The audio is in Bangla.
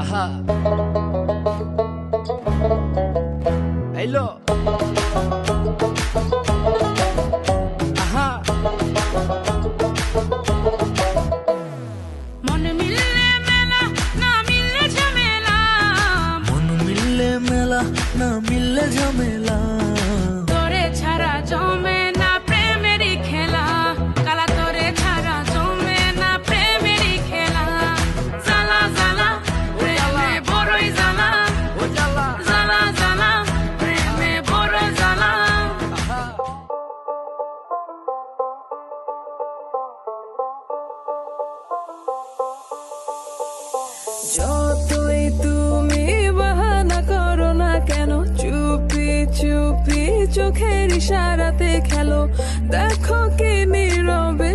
আহা হ্যালো আহা মন মিললে মেলা না মিললে ঝামেলা, মন মিললে মেলা না মিললে ঝামেলা, তোরে ছাড়া জমে না প্রেমেরই খেলা, কালা তোরে ছাড়া জমে না প্রেমেরই খেলা, জ্বালা জ্বালা প্রেমে বড়ই জ্বালা, ও জ্বালা জ্বালা জ্বালা প্রেমে বড় জ্বালা। আহা যতই তুমি বাহানা করো না কেন, চুপি চুপি চোখের ইশারাতে খেলো, দেখো কি নীরবে